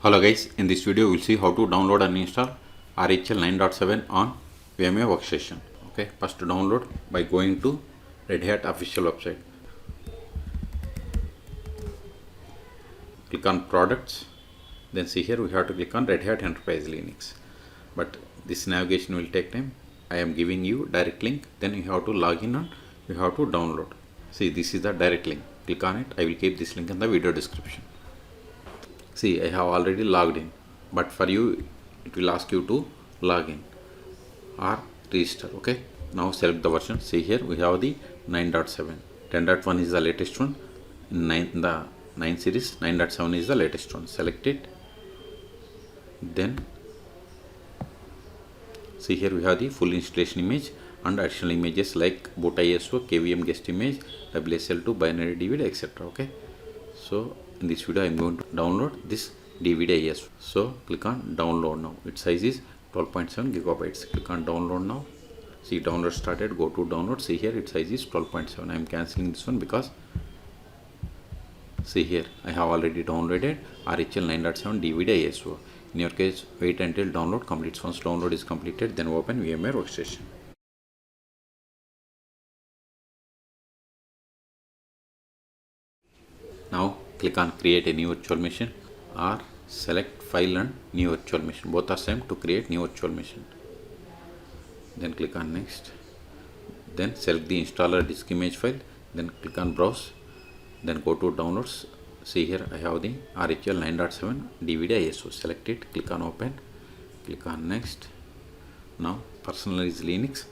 Hello guys, in this video we will see how to download and install RHEL 9.7 on VMWare Workstation. Okay, first to download by going to Redhat official website. Click on products, then see here we have to click on Redhat Enterprise Linux. But this navigation will take time. I am giving you direct link, then you have to log in and you have to download. See, this is the direct link. Click on it. I will keep this link in the video description. See, I have already logged in, but for you it will ask you to log in or register. Okay, now select the version. See here we have the 9.7. 10.1 is the latest one. In the 9 series, 9.7 is the latest one. Select it. Then see here we have the full installation image and additional images like boot ISO, KVM guest image, WSL2, binary DVD, etc. Okay, so in this video I am going to download this DVD ISO. So click on download now. Its size is 12.7 gigabytes. Click on download now. See, download started. Go to download. See here its size is 12.7. I am cancelling this one because see here I have already downloaded RHEL 9.7 DVD ISO. In your case, wait until download completes. Once download is completed, then open VMware Workstation. Now click on create a new virtual machine or select file and new virtual machine. Both are same to create new virtual machine. Then click on next. Then select the installer disk image file. Then click on browse. Then go to downloads. See here I have the RHEL 9.7 DVD ISO. Select it. Click on open. Click on next. Now personalize Linux.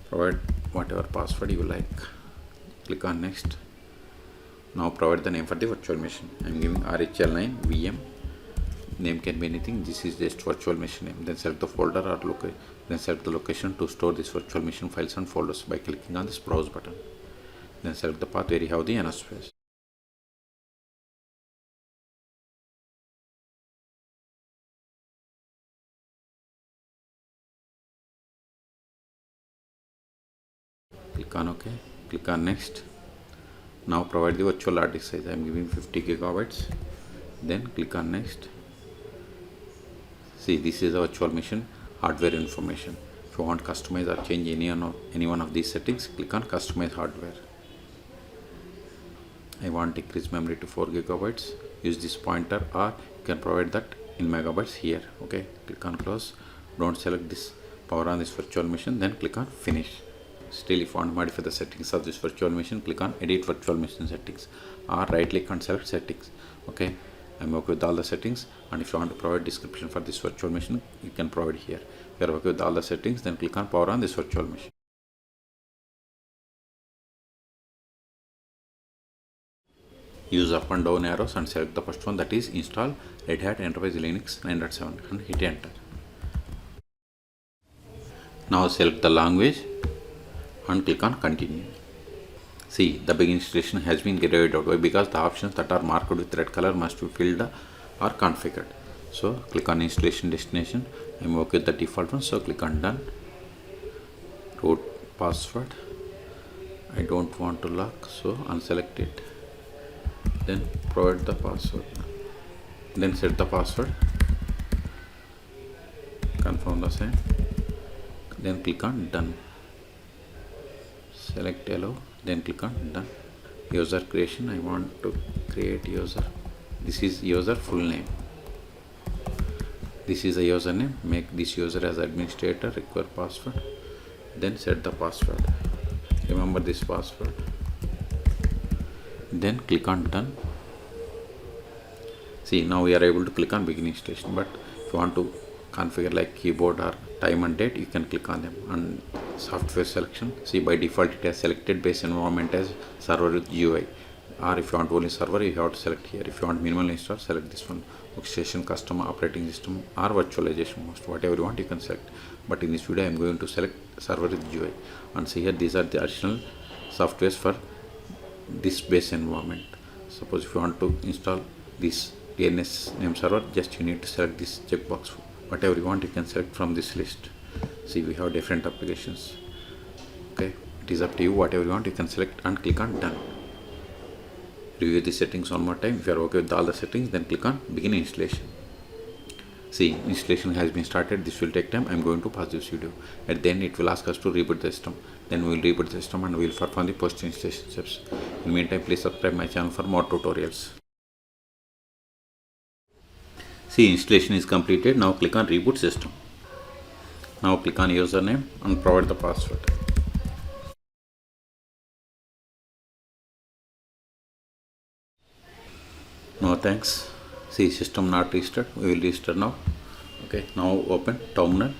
Provide whatever password you like. Click on next. Now provide the name for the virtual machine. I am giving RHEL 9 VM. Name can be anything. This is just virtual machine name. Then select the folder or location. Then select the location to store this virtual machine files and folders by clicking on this browse button. Then select the path where you have the enough space. Click on OK. Click on next. Now provide the virtual hard disk size. I am giving 50 gigabytes. Then click on next. See, this is a virtual machine hardware information. If you want to customize or change any one of these settings, click on customize hardware. I want increase memory to 4 gigabytes. Use this pointer or you can provide that in megabytes here. Okay, click on close. Don't select this power on this virtual machine, then click on finish. Still, if you want to modify the settings of this virtual machine, click on edit virtual machine settings or right click and select settings. Okay, I'm okay with all the settings, and if you want to provide description for this virtual machine, you can provide here. If you are okay with all the settings, then click on power on this virtual machine. Use up and down arrows and select the first one, that is install Redhat Enterprise Linux 9.7 and hit enter. Now select the language and click on continue. See, the big installation has been carried out. Why? Because the options that are marked with red color must be filled or configured. So click on installation destination. I'm okay with the default one, so click on done. Root password. I don't want to lock, so unselect it. Then provide the password. Then set the password. Confirm the same. Then click on done. Select allow, then click on done. User creation, I want to create user. This is user full name. This is a username. Make this user as administrator. Require password. Then set the password. Remember this password. Then click on done. See, now we are able to click on begin installation. But if you want to configure like keyboard or time and date, you can click on them. And software selection, see, by default it has selected base environment as server with GUI, or if you want only server, you have to select here. If you want minimal install, select this one, workstation, custom operating system or virtualization most, whatever you want you can select. But in this video I am going to select server with GUI, and see here these are the additional softwares for this base environment. Suppose if you want to install this DNS name server, just you need to select this checkbox whatever you want you can select from this list. See, we have different applications. Okay, it is up to you. Whatever you want you can select and click on done. Review the settings one more time. If you are okay with all the settings, then click on begin installation. See, installation has been started. This will take time. I'm going to pause this video. At the end, it will ask us to reboot the system. Then we will reboot the system and we will perform the post installation steps. In the meantime, please subscribe my channel for more tutorials. See, installation is completed. Now click on reboot system. Now click on username and provide the password. No thanks. See, system not restarted. We will restart now. Okay, now open terminal.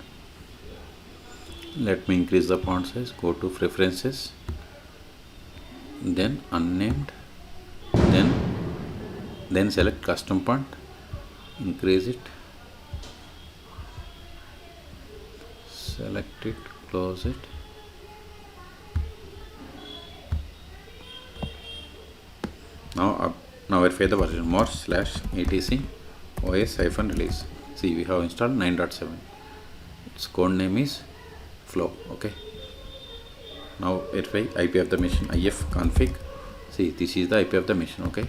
Let me increase the font size. Go to preferences, then unnamed, then select custom font. Increase it, select it, close it. Now verify the version more/etc os-release. See, we have installed 9.7. its code name is flow. Okay, now verify IP of the machine, if config. See, this is the IP of the machine. Okay,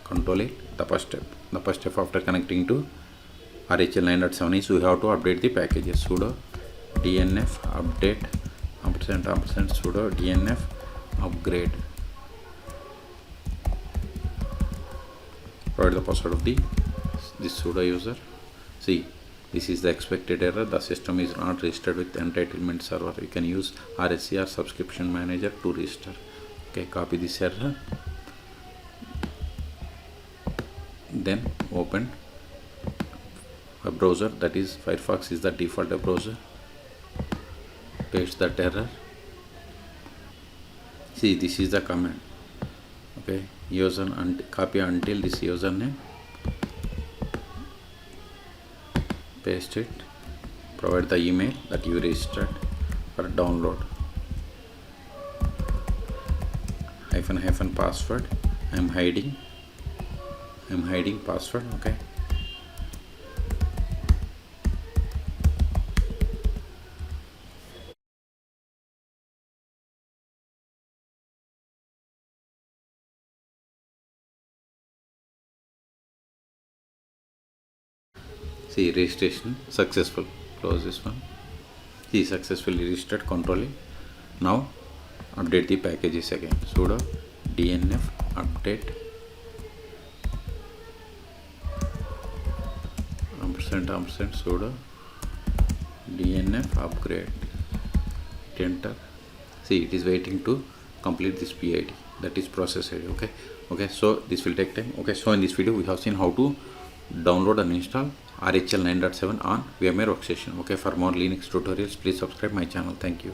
control it. The first step after connecting to RHEL 9.7 is we have to update the packages. Sudo dnf update & sudo dnf upgrade. Provide the password of this sudo user. See, this is the expected error. The system is not registered with entitlement server. You can use RHEL subscription manager to register. Okay, copy this error. Then open a browser, that is Firefox is the default browser. Paste that error. See, this is the command. Okay, user and copy until this username, paste it, provide the email that you registered for download, hyphen password. I'm hiding password. Okay, see, registration successful. Close this one. See, successfully registered. Control it. Now update the packages again. Sudo dnf update ampersand sudo dnf upgrade. Enter. See, it is waiting to complete this PID, that is process ID. Okay, so this will take time. Okay, so in this video we have seen how to download and install RHEL 9.7 on VMware Workstation. Okay, for more Linux tutorials, please subscribe my channel. Thank you.